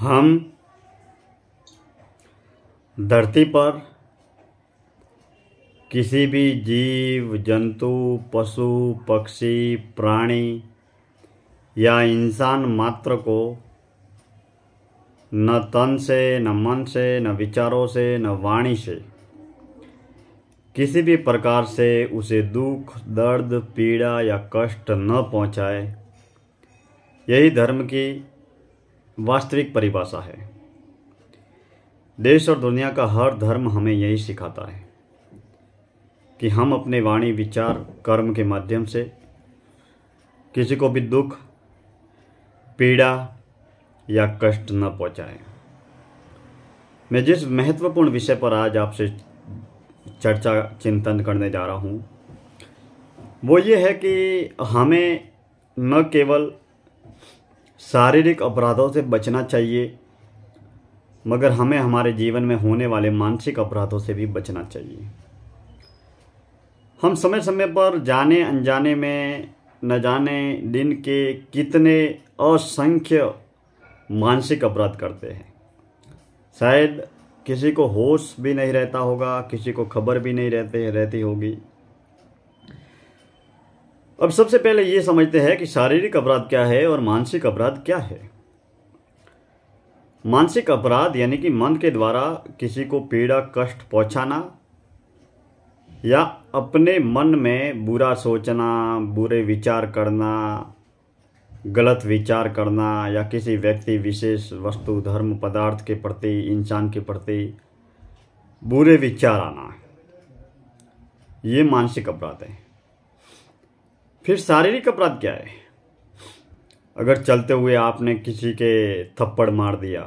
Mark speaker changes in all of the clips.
Speaker 1: हम धरती पर किसी भी जीव जंतु पशु पक्षी प्राणी या इंसान मात्र को न तन से न मन से न विचारों से न वाणी से किसी भी प्रकार से उसे दुख दर्द पीड़ा या कष्ट न पहुंचाए, यही धर्म की वास्तविक परिभाषा है। देश और दुनिया का हर धर्म हमें यही सिखाता है कि हम अपने वाणी विचार कर्म के माध्यम से किसी को भी दुख पीड़ा या कष्ट न पहुंचाएं। मैं जिस महत्वपूर्ण विषय पर आज आपसे चर्चा चिंतन करने जा रहा हूं वो ये है कि हमें न केवल शारीरिक अपराधों से बचना चाहिए मगर हमें हमारे जीवन में होने वाले मानसिक अपराधों से भी बचना चाहिए। हम समय समय पर जाने अनजाने में न जाने दिन के कितने असंख्य मानसिक अपराध करते हैं। शायद किसी को होश भी नहीं रहता होगा, किसी को खबर भी नहीं रहती होगी। अब सबसे पहले ये समझते हैं कि शारीरिक अपराध क्या है और मानसिक अपराध क्या है। मानसिक अपराध यानी कि मन के द्वारा किसी को पीड़ा कष्ट पहुंचाना या अपने मन में बुरा सोचना, बुरे विचार करना, गलत विचार करना या किसी व्यक्ति विशेष वस्तु धर्म पदार्थ के प्रति इंसान के प्रति बुरे विचार आना, ये मानसिक अपराध है। फिर शारीरिक अपराध क्या है? अगर चलते हुए आपने किसी के थप्पड़ मार दिया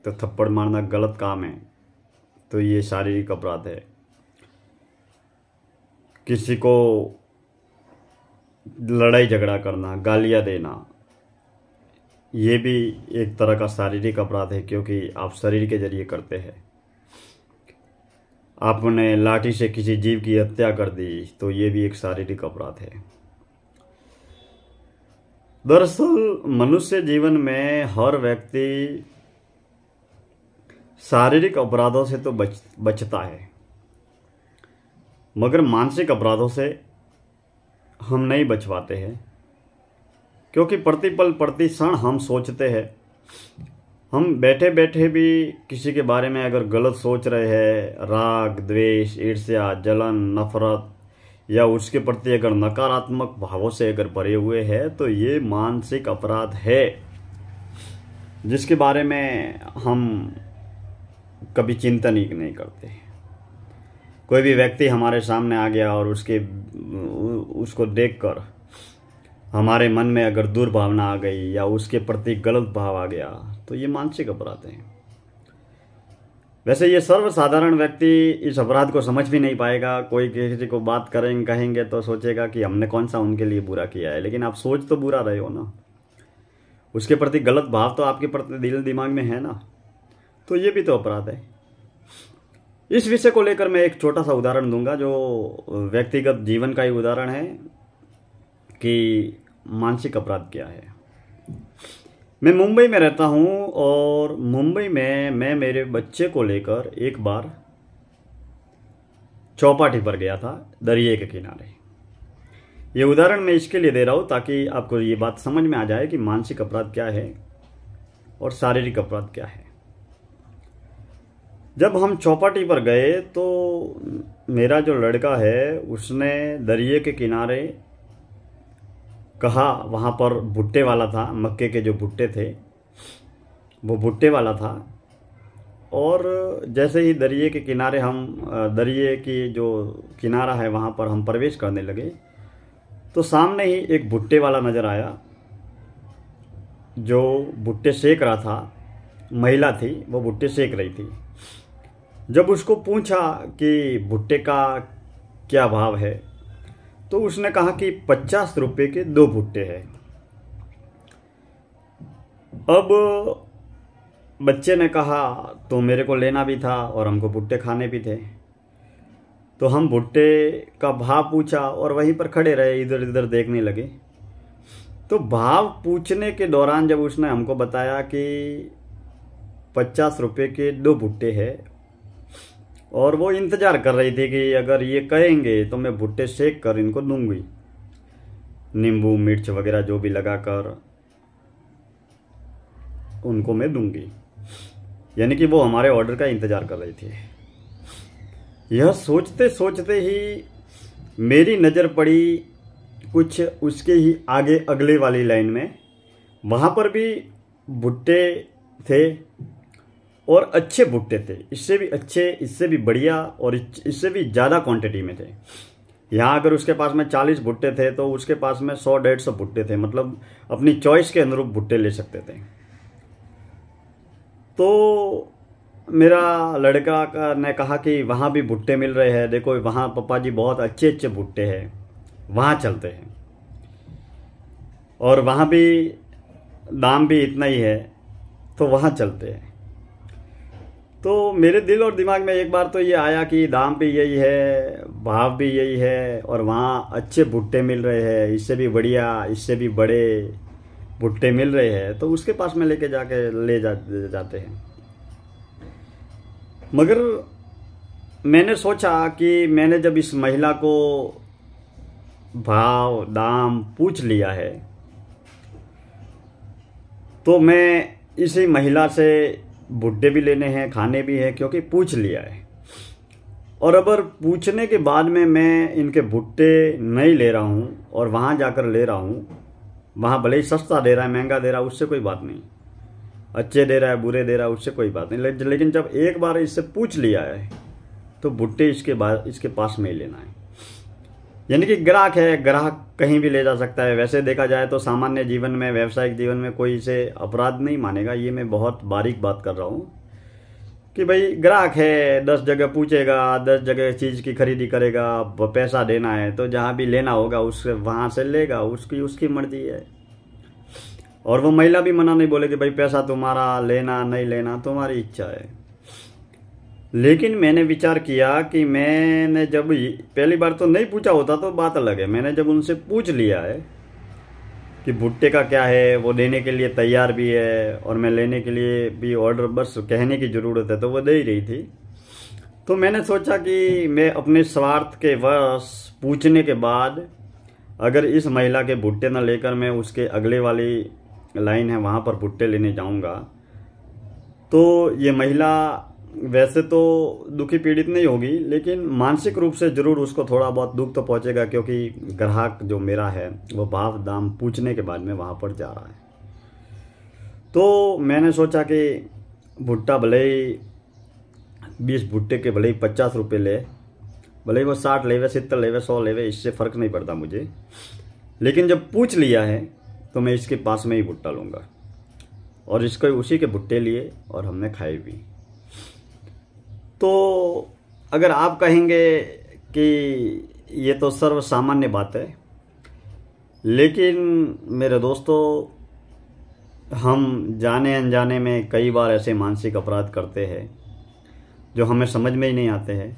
Speaker 1: तो थप्पड़ मारना गलत काम है, तो ये शारीरिक अपराध है। किसी को लड़ाई झगड़ा करना, गालियां देना, ये भी एक तरह का शारीरिक अपराध है क्योंकि आप शरीर के जरिए करते हैं। आपने लाठी से किसी जीव की हत्या कर दी तो ये भी एक शारीरिक अपराध है। दरअसल मनुष्य जीवन में हर व्यक्ति शारीरिक अपराधों से तो बचता है मगर मानसिक अपराधों से हम नहीं बच पाते हैं क्योंकि प्रतिपल प्रति क्षण हम सोचते हैं। हम बैठे बैठे भी किसी के बारे में अगर गलत सोच रहे हैं, राग द्वेष ईर्ष्या जलन नफरत या उसके प्रति अगर नकारात्मक भावों से अगर भरे हुए हैं तो ये मानसिक अपराध है जिसके बारे में हम कभी चिंतन ही नहीं करते। कोई भी व्यक्ति हमारे सामने आ गया और उसको देखकर हमारे मन में अगर दुर्भावना आ गई या उसके प्रति गलत भाव आ गया तो ये मानसिक अपराध है। वैसे ये सर्वसाधारण व्यक्ति इस अपराध को समझ भी नहीं पाएगा। कोई किसी को बात कहेंगे तो सोचेगा कि हमने कौन सा उनके लिए बुरा किया है, लेकिन आप सोच तो बुरा रहे हो ना, उसके प्रति गलत भाव तो आपके प्रति दिल दिमाग में है ना, तो ये भी तो अपराध है। इस विषय को लेकर मैं एक छोटा सा उदाहरण दूंगा जो व्यक्तिगत जीवन का ही उदाहरण है कि मानसिक अपराध क्या है। मैं मुंबई में रहता हूं और मुंबई में मैं मेरे बच्चे को लेकर एक बार चौपाटी पर गया था, दरिया के किनारे। ये उदाहरण मैं इसके लिए दे रहा हूं ताकि आपको ये बात समझ में आ जाए कि मानसिक अपराध क्या है और शारीरिक अपराध क्या है। जब हम चौपाटी पर गए तो मेरा जो लड़का है उसने दरिया के किनारे कहा, वहाँ पर भुट्टे वाला था, मक्के के जो भुट्टे थे वो भुट्टे वाला था। और जैसे ही दरिया के किनारे दरिया की जो किनारा है वहाँ पर हम प्रवेश करने लगे तो सामने ही एक भुट्टे वाला नज़र आया जो भुट्टे सेक रहा था। महिला थी, वो भुट्टे सेक रही थी। जब उसको पूछा कि भुट्टे का क्या भाव है तो उसने कहा कि 50 रुपये के 2 भुट्टे हैं। अब बच्चे ने कहा तो मेरे को लेना भी था और हमको भुट्टे खाने भी थे, तो हम भुट्टे का भाव पूछा और वहीं पर खड़े रहे, इधर इधर देखने लगे। तो भाव पूछने के दौरान जब उसने हमको बताया कि ₹50 के 2 भुट्टे हैं और वो इंतज़ार कर रही थी कि अगर ये कहेंगे तो मैं भुट्टे सेक कर इनको दूंगी, नींबू मिर्च वगैरह जो भी लगाकर उनको मैं दूंगी। यानी कि वो हमारे ऑर्डर का इंतज़ार कर रही थी। यह सोचते सोचते ही मेरी नज़र पड़ी कुछ उसके ही आगे अगले वाली लाइन में। वहाँ पर भी भुट्टे थे और अच्छे भुट्टे थे, इससे भी अच्छे, इससे भी बढ़िया और इससे भी ज़्यादा क्वांटिटी में थे। यहाँ अगर उसके पास में 40 भुट्टे थे तो उसके पास में 100-150 भुट्टे थे, मतलब अपनी चॉइस के अनुरूप भुट्टे ले सकते थे। तो मेरा लड़का ने कहा कि वहाँ भी भुट्टे मिल रहे हैं, देखो वहाँ पापा जी बहुत अच्छे अच्छे भुट्टे हैं, वहाँ चलते हैं और वहाँ भी दाम भी इतना ही है, तो वहाँ चलते हैं। तो मेरे दिल और दिमाग में एक बार तो ये आया कि दाम भी यही है, भाव भी यही है और वहाँ अच्छे भुट्टे मिल रहे हैं, इससे भी बढ़िया, इससे भी बड़े भुट्टे मिल रहे हैं, तो उसके पास में लेके जाके जाते हैं। मगर मैंने सोचा कि मैंने जब इस महिला को भाव दाम पूछ लिया है तो मैं इसी महिला से भुट्टे भी लेने हैं, खाने भी हैं, क्योंकि पूछ लिया है। और अगर पूछने के बाद में मैं इनके भुट्टे नहीं ले रहा हूँ और वहाँ जाकर ले रहा हूँ, वहाँ भले ही सस्ता दे रहा है, महंगा दे रहा है, उससे कोई बात नहीं, अच्छे दे रहा है, बुरे दे रहा है, उससे कोई बात नहीं, लेकिन जब एक बार इससे पूछ लिया है तो भुट्टे इसके पास में ही लेना है। यानी कि ग्राहक है, ग्राहक कहीं भी ले जा सकता है। वैसे देखा जाए तो सामान्य जीवन में, व्यावसायिक जीवन में कोई इसे अपराध नहीं मानेगा। ये मैं बहुत बारीक बात कर रहा हूँ कि भाई ग्राहक है, 10 जगह पूछेगा, 10 जगह चीज़ की खरीदी करेगा, पैसा देना है तो जहाँ भी लेना होगा उससे वहाँ से लेगा, उसकी मर्जी है। और वो महिला भी मना नहीं बोलेगी, भाई पैसा तुम्हारा, लेना नहीं लेना तुम्हारी इच्छा है। लेकिन मैंने विचार किया कि मैंने जब पहली बार तो नहीं पूछा होता तो बात अलग है, मैंने जब उनसे पूछ लिया है कि भुट्टे का क्या है, वो देने के लिए तैयार भी है और मैं लेने के लिए भी ऑर्डर बस कहने की ज़रूरत है तो वो दे ही रही थी। तो मैंने सोचा कि मैं अपने स्वार्थ के वश पूछने के बाद अगर इस महिला के भुट्टे न लेकर मैं उसके अगले वाली लाइन है वहाँ पर भुट्टे लेने जाऊँगा तो ये महिला वैसे तो दुखी पीड़ित नहीं होगी, लेकिन मानसिक रूप से ज़रूर उसको थोड़ा बहुत दुख तो पहुंचेगा, क्योंकि ग्राहक जो मेरा है वो भाव दाम पूछने के बाद में वहाँ पर जा रहा है। तो मैंने सोचा कि भुट्टा भले ही 20 भुट्टे के भले ही ₹50 ले, भले ही वो 60 लेवे, 70 लेवे, 100 लेवे, इससे फ़र्क नहीं पड़ता मुझे। लेकिन जब पूछ लिया है तो मैं इसके पास में ही भुट्टा लूँगा। और इसको उसी के भुट्टे लिए और हमने खाए भी। तो अगर आप कहेंगे कि ये तो सर्व सामान्य बात है, लेकिन मेरे दोस्तों, हम जाने अनजाने में कई बार ऐसे मानसिक अपराध करते हैं जो हमें समझ में ही नहीं आते हैं।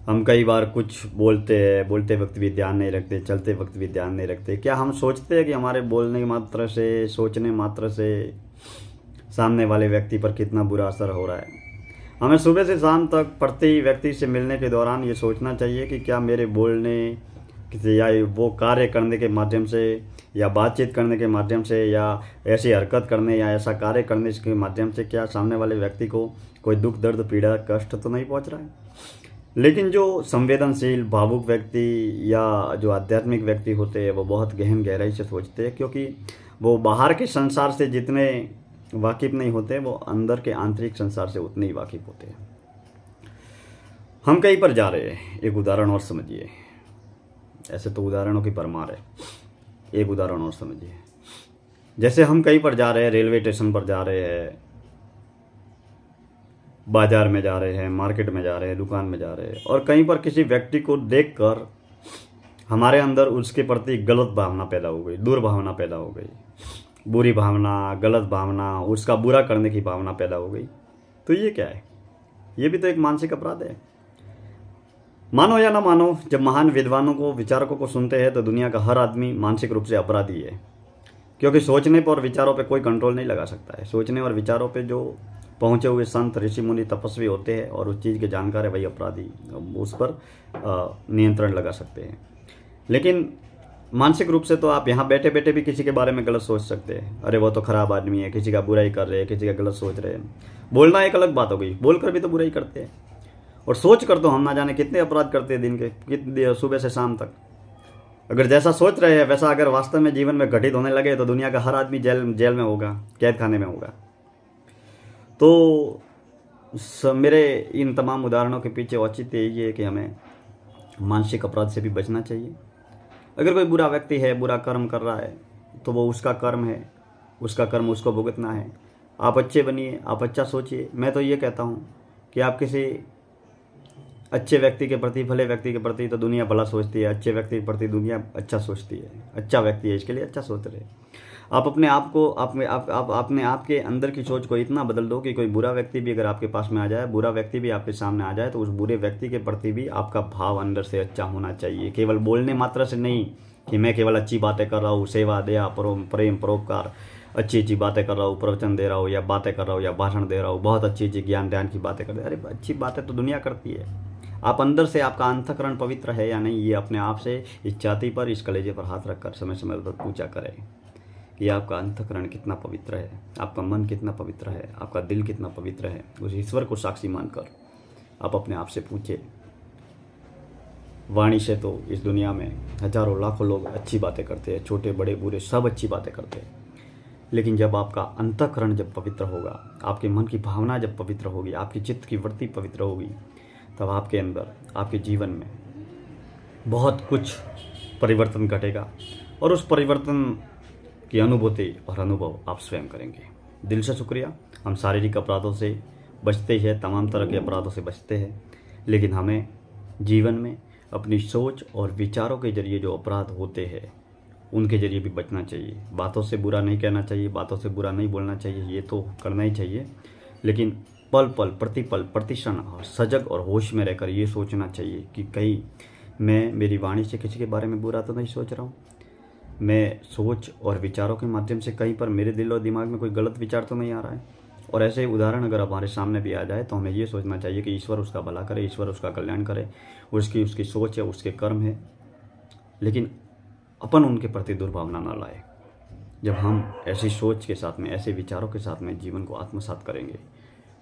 Speaker 1: हम कई बार कुछ बोलते हैं, बोलते वक्त भी ध्यान नहीं रखते, चलते वक्त भी ध्यान नहीं रखते। क्या हम सोचते हैं कि हमारे बोलने मात्र से, सोचने मात्र से सामने वाले व्यक्ति पर कितना बुरा असर हो रहा है? हमें सुबह से शाम तक प्रति व्यक्ति से मिलने के दौरान ये सोचना चाहिए कि क्या मेरे बोलने किसी या वो कार्य करने के माध्यम से या बातचीत करने के माध्यम से या ऐसी हरकत करने या ऐसा कार्य करने के माध्यम से क्या सामने वाले व्यक्ति को कोई दुख, दर्द, पीड़ा, कष्ट तो नहीं पहुंच रहा है। लेकिन जो संवेदनशील, भावुक व्यक्ति या जो आध्यात्मिक व्यक्ति होते हैं वो बहुत गहन गहराई से सोचते हैं, क्योंकि वो बाहर के संसार से जितने वाकिफ नहीं होते वो अंदर के आंतरिक संसार से उतने ही वाकिफ होते हैं। हम कहीं पर जा रहे हैं, एक उदाहरण और समझिए। ऐसे तो उदाहरणों की परमार है, एक उदाहरण और समझिए। जैसे हम कहीं पर जा रहे हैं, रेलवे स्टेशन पर जा रहे हैं, बाजार में जा रहे हैं, मार्केट में जा रहे हैं, दुकान में जा रहे हैं, और कहीं पर किसी व्यक्ति को देखकर हमारे अंदर उसके प्रति गलत भावना पैदा हो गई, दुर्भावना पैदा हो गई, बुरी भावना, गलत भावना, उसका बुरा करने की भावना पैदा हो गई। तो ये क्या है? ये भी तो एक मानसिक अपराध है। मानो या ना मानो, जब महान विद्वानों को, विचारकों को सुनते हैं तो दुनिया का हर आदमी मानसिक रूप से अपराधी है, क्योंकि सोचने पर और विचारों पे कोई कंट्रोल नहीं लगा सकता है। सोचने और विचारों पे जो पहुँचे हुए संत, ऋषि मुनि, तपस्वी होते हैं और उस चीज़ के जानकार है, वही अपराधी उस पर नियंत्रण लगा सकते हैं। लेकिन मानसिक रूप से तो आप यहाँ बैठे बैठे भी किसी के बारे में गलत सोच सकते हैं। अरे वो तो खराब आदमी है, किसी का बुराई कर रहे हैं, किसी का गलत सोच रहे हैं। बोलना एक अलग बात हो गई, बोलकर भी तो बुराई करते हैं, और सोच कर तो हम ना जाने कितने अपराध करते हैं दिन के, कितने सुबह से शाम तक। अगर जैसा सोच रहे हैं वैसा अगर वास्तव में जीवन में घटित होने लगे तो दुनिया का हर आदमी जेल में होगा, कैद खाने में होगा। तो मेरे इन तमाम उदाहरणों के पीछे औचित्य यही है कि हमें मानसिक अपराध से भी बचना चाहिए। अगर कोई बुरा व्यक्ति है, बुरा कर्म कर रहा है, तो वो उसका कर्म है, उसका कर्म उसको भुगतना है। आप अच्छे बनिए, आप अच्छा सोचिए। मैं तो ये कहता हूँ कि आप किसी अच्छे व्यक्ति के प्रति, भले व्यक्ति के प्रति तो दुनिया भला सोचती है, अच्छे व्यक्ति के प्रति दुनिया अच्छा सोचती है। अच्छा व्यक्ति है इसके लिए अच्छा सोच रहे। आप अपने आप को अपने आप के अंदर की सोच को इतना बदल दो कि कोई बुरा व्यक्ति भी अगर आपके पास में आ जाए, बुरा व्यक्ति भी आपके सामने आ जाए, तो उस बुरे व्यक्ति के प्रति भी आपका भाव अंदर से अच्छा होना चाहिए। केवल बोलने मात्र से नहीं कि मैं केवल अच्छी बातें कर रहा हूँ, सेवा, दया, प्रेम, परोपकार, अच्छी बातें कर रहा हूँ, प्रवचन दे रहा हूँ या बातें कर रहा हूँ या भाषण दे रहा हूँ, बहुत अच्छी ज्ञान ध्यान की बातें कर रहे। अरे अच्छी बातें तो दुनिया करती है। आप अंदर से आपका अंतःकरण पवित्र है या नहीं, ये अपने आप से इस छाती पर, इस कलेजे पर हाथ रखकर समय समय पर पूछा करें कि आपका अंतःकरण कितना पवित्र है, आपका मन कितना पवित्र है, आपका दिल कितना पवित्र है। उस ईश्वर को साक्षी मानकर आप अपने आप से पूछे। वाणी से तो इस दुनिया में हजारों लाखों लोग अच्छी बातें करते हैं, छोटे बड़े बूढ़े सब अच्छी बातें करते हैं। लेकिन जब आपका अंतःकरण जब पवित्र होगा, आपके मन की भावना जब पवित्र होगी, आपकी चित्त की वृत्ति पवित्र होगी, तब आपके अंदर, आपके जीवन में बहुत कुछ परिवर्तन घटेगा और उस परिवर्तन की अनुभूति और अनुभव आप स्वयं करेंगे। दिल से शुक्रिया। हम शारीरिक अपराधों से बचते हैं, तमाम तरह के अपराधों से बचते हैं, लेकिन हमें जीवन में अपनी सोच और विचारों के जरिए जो अपराध होते हैं उनके जरिए भी बचना चाहिए। बातों से बुरा नहीं कहना चाहिए, बातों से बुरा नहीं बोलना चाहिए, ये तो करना ही चाहिए, लेकिन पल पल, प्रतिपल, प्रतिक्षण और सजग और होश में रहकर ये सोचना चाहिए कि कहीं मैं मेरी वाणी से किसी के बारे में बुरा तो नहीं सोच रहा हूँ, मैं सोच और विचारों के माध्यम से कहीं पर मेरे दिल और दिमाग में कोई गलत विचार तो नहीं आ रहा है। और ऐसे उदाहरण अगर हमारे सामने भी आ जाए तो हमें ये सोचना चाहिए कि ईश्वर उसका भला करे, ईश्वर उसका कल्याण करे, उसकी सोच है, उसके कर्म है, लेकिन अपन उनके प्रति दुर्भावना न लाए। जब हम ऐसी सोच के साथ में, ऐसे विचारों के साथ में जीवन को आत्मसात करेंगे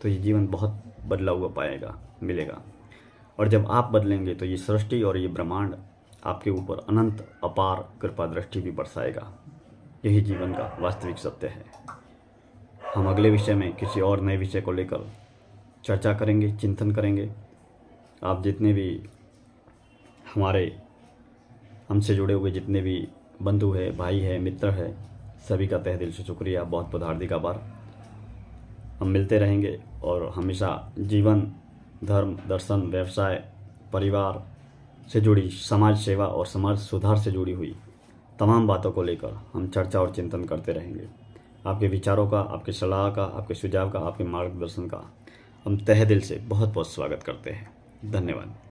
Speaker 1: तो ये जीवन बहुत बदला हुआ मिलेगा। और जब आप बदलेंगे तो ये सृष्टि और ये ब्रह्मांड आपके ऊपर अनंत अपार कृपा दृष्टि भी बरसाएगा। यही जीवन का वास्तविक सत्य है। हम अगले विषय में किसी और नए विषय को लेकर चर्चा करेंगे, चिंतन करेंगे। आप जितने भी हमसे जुड़े हुए जितने भी बंधु है, भाई है, मित्र है, सभी का तहे दिल से शुक्रिया, बहुत बहुत हार्दिक आभार। हम मिलते रहेंगे और हमेशा जीवन, धर्म, दर्शन, व्यवसाय, परिवार से जुड़ी, समाज सेवा और समाज सुधार से जुड़ी हुई तमाम बातों को लेकर हम चर्चा और चिंतन करते रहेंगे। आपके विचारों का, आपके सलाह का, आपके सुझाव का, आपके मार्गदर्शन का हम तहे दिल से बहुत बहुत स्वागत करते हैं। धन्यवाद।